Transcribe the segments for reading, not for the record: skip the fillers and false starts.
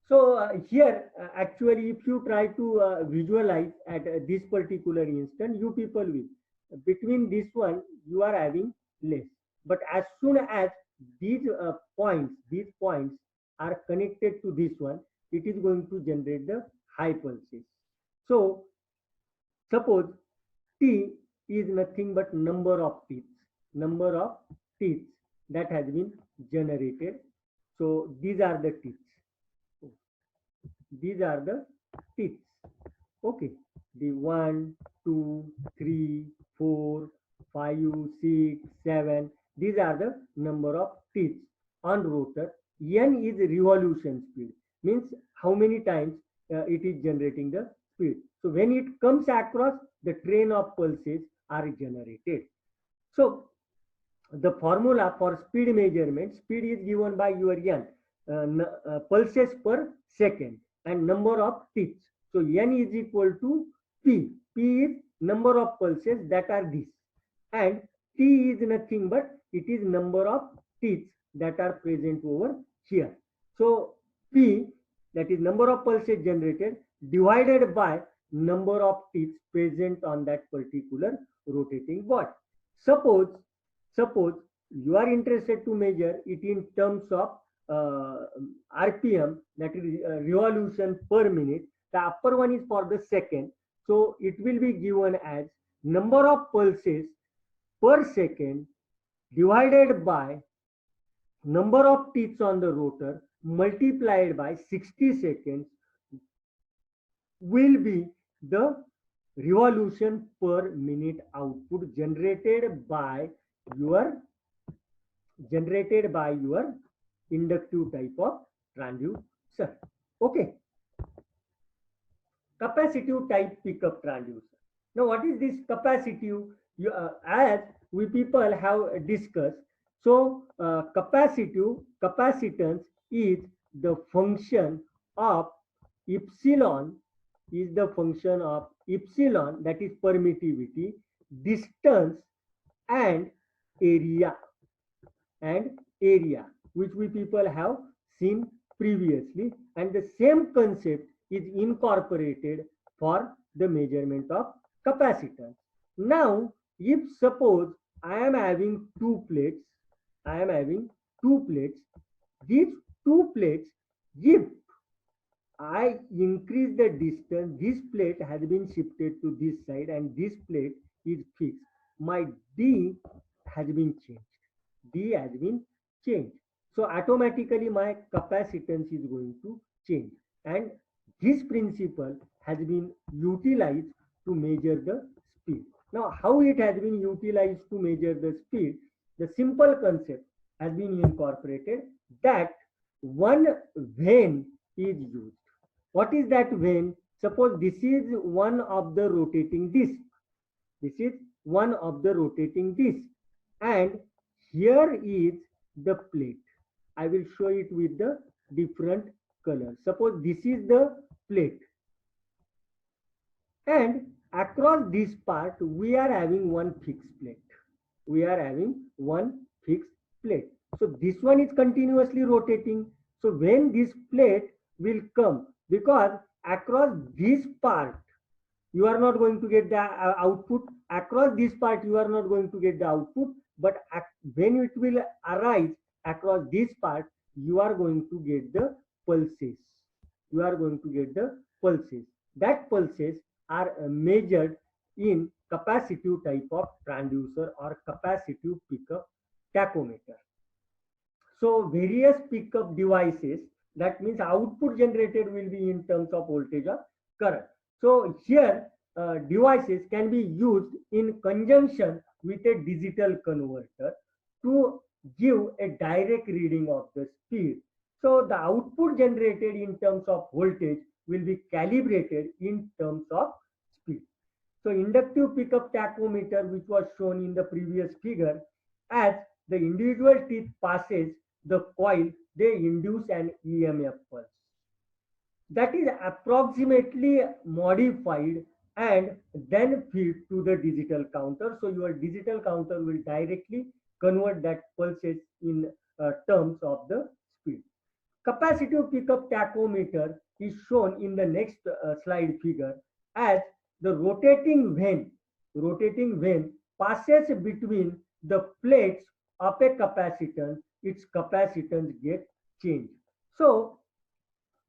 So here, actually, if you try to visualize at this particular instant, you people will between this one you are having less. But as soon as these points are connected to this one, it is going to generate the high pulses. So suppose T is nothing but number of teeth that has been generated. So these are the teeth. These are the teeth. Okay. The one, two, three, 4, 5, 6, 7. These are the number of teeth on rotor. N is revolution speed. Means how many times it is generating the speed. So when it comes across, the train of pulses are generated. So the formula for speed measurement, speed is given by your n, pulses per second and number of teeth. So n is equal to p. P is number of pulses that are this, and t is nothing but it is number of teeth that are present over here. So p, that is number of pulses generated, divided by number of teeth present on that particular rotating body. Suppose suppose you are interested to measure it in terms of RPM, that is revolution per minute. The upper one is for the second, so it will be given as number of pulses per second divided by number of teeth on the rotor multiplied by 60 seconds will be the revolution per minute output your generated by your inductive type of transducer. Okay, capacitive type pickup transducer. Now, what is this capacitive? As we people have discussed, so capacitance is the function of epsilon, that is permittivity, distance, and area area, which we people have seen previously, and the same concept is incorporated for the measurement of capacitance. Now, if suppose I am having two plates, I am having two plates, these two plates, if I increase the distance, this plate has been shifted to this side and this plate is fixed. My D has been changed. D has been changed. So automatically my capacitance is going to change. And this principle has been utilized to measure the speed. Now, how it has been utilized to measure the speed? The simple concept has been incorporated that one vane is used. What is that vane? Suppose this is one of the rotating disc. This is one of the rotating disc. And here is the plate. I will show it with the different colors. Suppose this is the plate. And across this part, we are having one fixed plate. We are having one fixed plate. So this one is continuously rotating. So when this plate will come, because across this part, you are not going to get the output. Across this part, you are not going to get the output. But when it will arise across this part, you are going to get the pulses. You are going to get the pulses. That pulses are measured in capacitive type of transducer or capacitive pickup tachometer. So various pickup devices, that means output generated will be in terms of voltage or current. So here devices can be used in conjunction with a digital converter to give a direct reading of the speed. So the output generated in terms of voltage will be calibrated in terms of speed. So inductive pickup tachometer, which was shown in the previous figure, as the individual teeth passes the coil, they induce an EMF pulse that is approximately modified and then feed to the digital counter. So your digital counter will directly convert that pulses in terms of the speed. Capacitive pickup tachometer is shown in the next slide figure as the rotating vane passes between the plates of a capacitance, its capacitance gets changed. So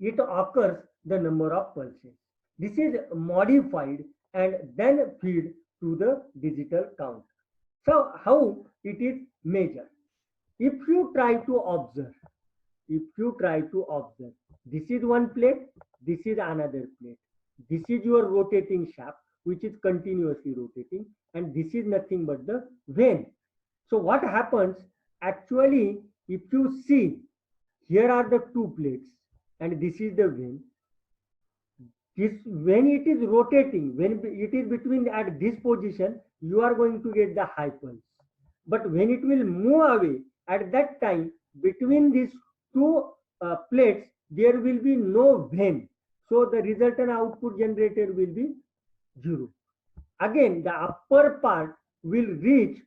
it occurs the number of pulses. This is modified and then feed to the digital count. So how it is measured? If you try to observe, if you try to observe, this is one plate, this is another plate. This is your rotating shaft, which is continuously rotating, and this is nothing but the vane. So what happens? Actually, if you see, here are the two plates, and this is the vane. This, when it is rotating, when it is between at this position, you are going to get the high pulse. But when it will move away, at that time, between these two plates, there will be no vane. So the resultant output generated will be 0. Again, the upper part will reach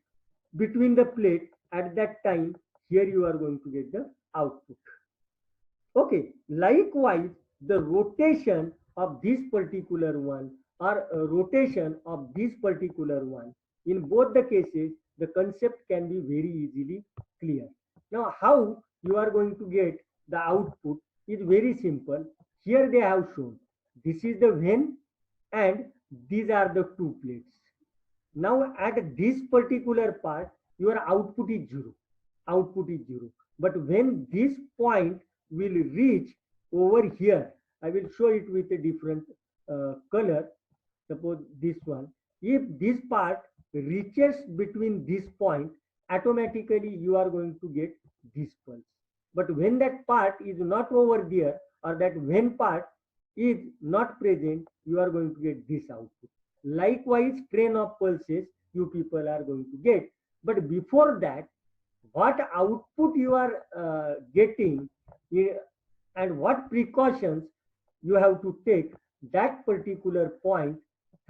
between the plate. At that time, here you are going to get the output. Okay, likewise, the rotation of this particular one or rotation of this particular one, in both the cases, the concept can be very easily clear. Now, how you are going to get the output is very simple. Here they have shown this is the vane and these are the two plates. Now, at this particular part, your output is 0. Output is 0. But when this point will reach over here, I will show it with a different color. Suppose this one. If this part reaches between this point, automatically you are going to get this pulse. But when that part is not over there, or that when part is not present, you are going to get this output. Likewise, train of pulses you people are going to get. But before that, what output you are getting and what precautions you have to take, that particular point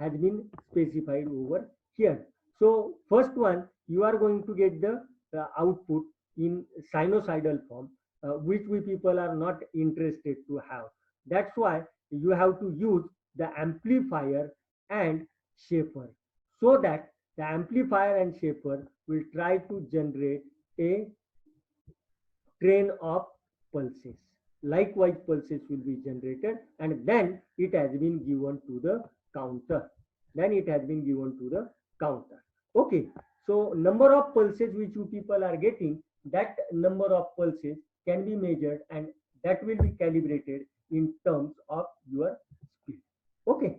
has been specified over here. So first one, you are going to get the output in sinusoidal form, which we people are not interested to have. That's why you have to use the amplifier and shaper, so that the amplifier and shaper will try to generate a train of pulses. Likewise, pulses will be generated and then it has been given to the counter. Then it has been given to the counter. Okay, so number of pulses which you people are getting, that number of pulses can be measured and that will be calibrated in terms of your speed. Okay.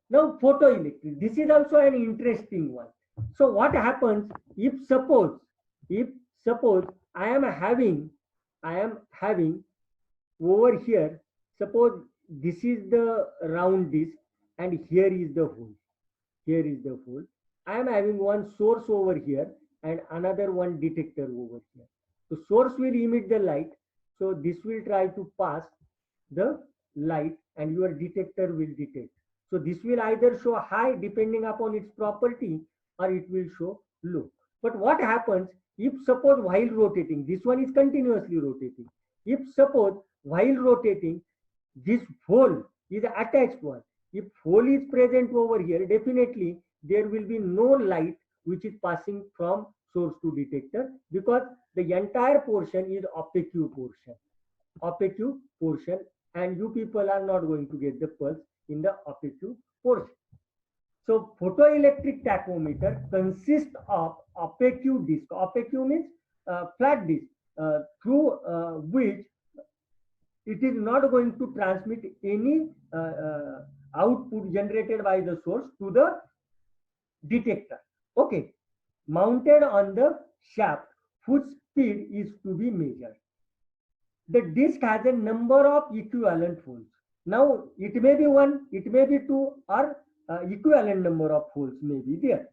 Now, photoelectric. This is also an interesting one. So what happens if suppose I am having over here, suppose this is the round disc and here is the hole. Here is the hole. I am having one source over here and another one detector over here. The source will emit the light. So this will try to pass the light and your detector will detect. So this will either show high depending upon its property or it will show low. But what happens if suppose while rotating, this one is continuously rotating. If suppose while rotating, this hole is attached one. If hole is present over here, definitely there will be no light which is passing from source to detector, because the entire portion is opaque portion, and you people are not going to get the pulse in the opaque portion. So photoelectric tachometer consists of opaque disc. Opaque means flat disc through which it is not going to transmit any output generated by the source to the detector. Okay, mounted on the shaft whose speed is to be measured. The disc has a number of equivalent holes. Now it may be one, it may be two, or equivalent number of holes may be there.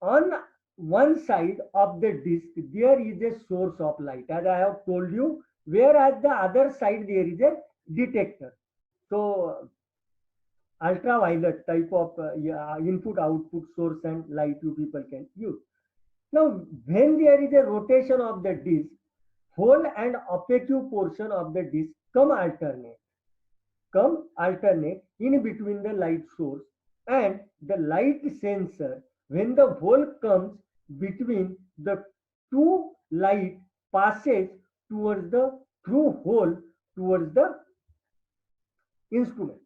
On one side of the disc there is a source of light, as I have told you, whereas the other side there is a detector. So ultraviolet type of input output source and light you people can use. Now when there is a rotation of the disc, hole and opaque portion of the disk come alternate in between the light source and the light sensor. When the hole comes between the two, light passes towards the through hole towards the instrument,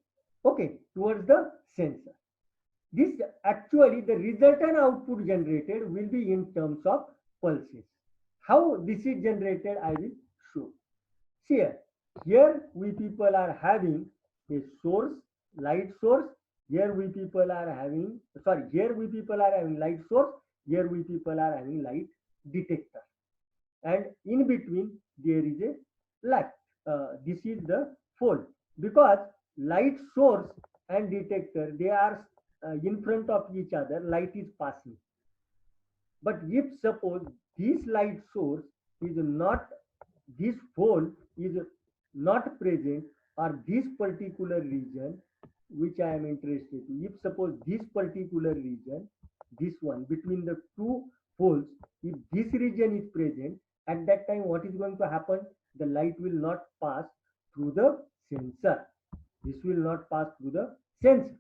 okay, towards the sensor. This actually, the resultant output generated will be in terms of pulses. How this is generated, I will show. See here we people are having a source, light source. Here we people are having, sorry, here we people are having light source. Here we people are having light detector. And in between there is a light. This is the fold, because light source and detector, they are in front of each other, light is passing. But if suppose this light source is not, this hole is not present, or this particular region which I am interested in, if suppose this particular region, this one between the two holes, if this region is present, at that time what is going to happen? The light will not pass through the sensor. This will not pass through the sensor.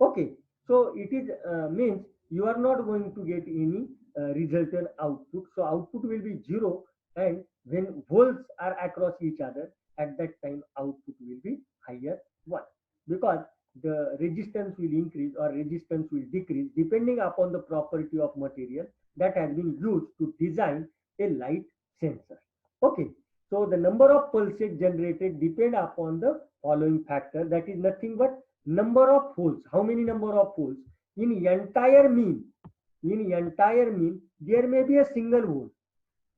Okay, so it is means you are not going to get any resultant output. So output will be 0, and when holes are across each other, at that time output will be higher 1, because the resistance will increase or resistance will decrease depending upon the property of material that has been used to design a light sensor. Okay, so the number of pulses generated depend upon the following factor, that is nothing but number of holes. How many number of holes? In entire mean, there may be a single hole,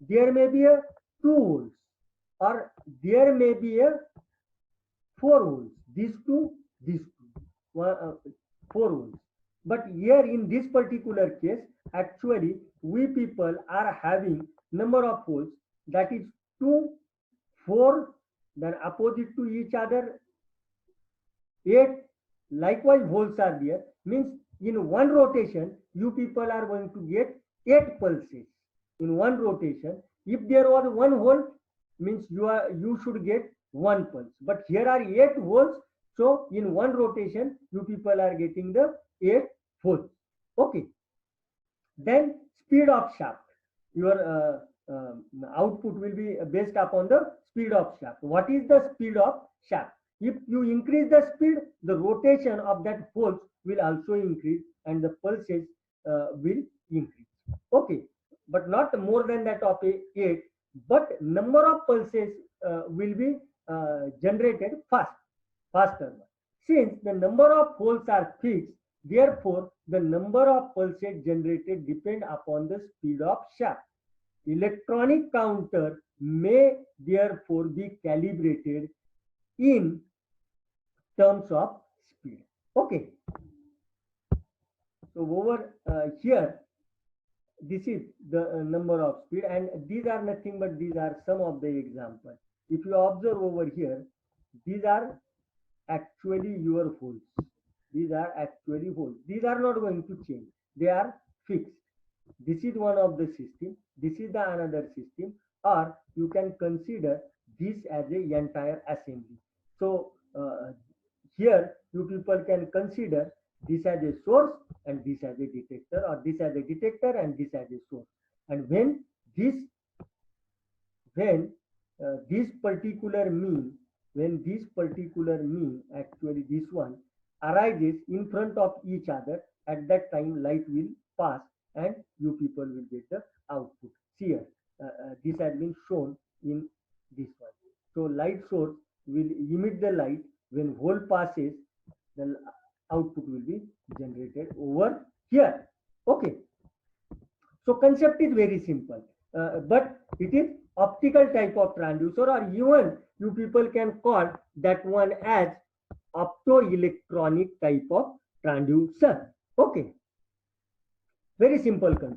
there may be a 2 holes, or there may be a 4 holes. These two, 4 holes. But here in this particular case, actually we people are having number of holes, that is 2, 4, then opposite to each other 8. Likewise holes are there, means in one rotation you people are going to get 8 pulses in one rotation. If there was one hole, means you should get 1 pulse, but here are 8 holes, so in one rotation you people are getting the 8 holes. Okay, then speed of shaft, your output will be based upon the speed of shaft. What is the speed of shaft? If you increase the speed, the rotation of that holes will also increase and the pulses will increase. Okay, but not more than that of 8, but number of pulses will be generated faster. Since the number of holes are fixed, therefore the number of pulses generated depend upon the speed of shaft. Electronic counter may therefore be calibrated in terms of speed. Okay, so over here, this is the number of speed, and these are nothing but these are some of the examples. If you observe over here, these are actually your holes. These are actually holes. These are not going to change. They are fixed. This is one of the system. This is the another system, or you can consider this as a entire assembly. So here you people can consider this as a source and this as a detector, or this as a detector and this as a source. And when this particular mean, actually this one arises in front of each other, at that time light will pass and you people will get the output. See here, this has been shown in this one. So light source will emit the light. When hole passes, the output will be generated over here. Okay, so concept is very simple, but it is optical type of transducer, or even you people can call that one as optoelectronic type of transducer. Okay, very simple concept.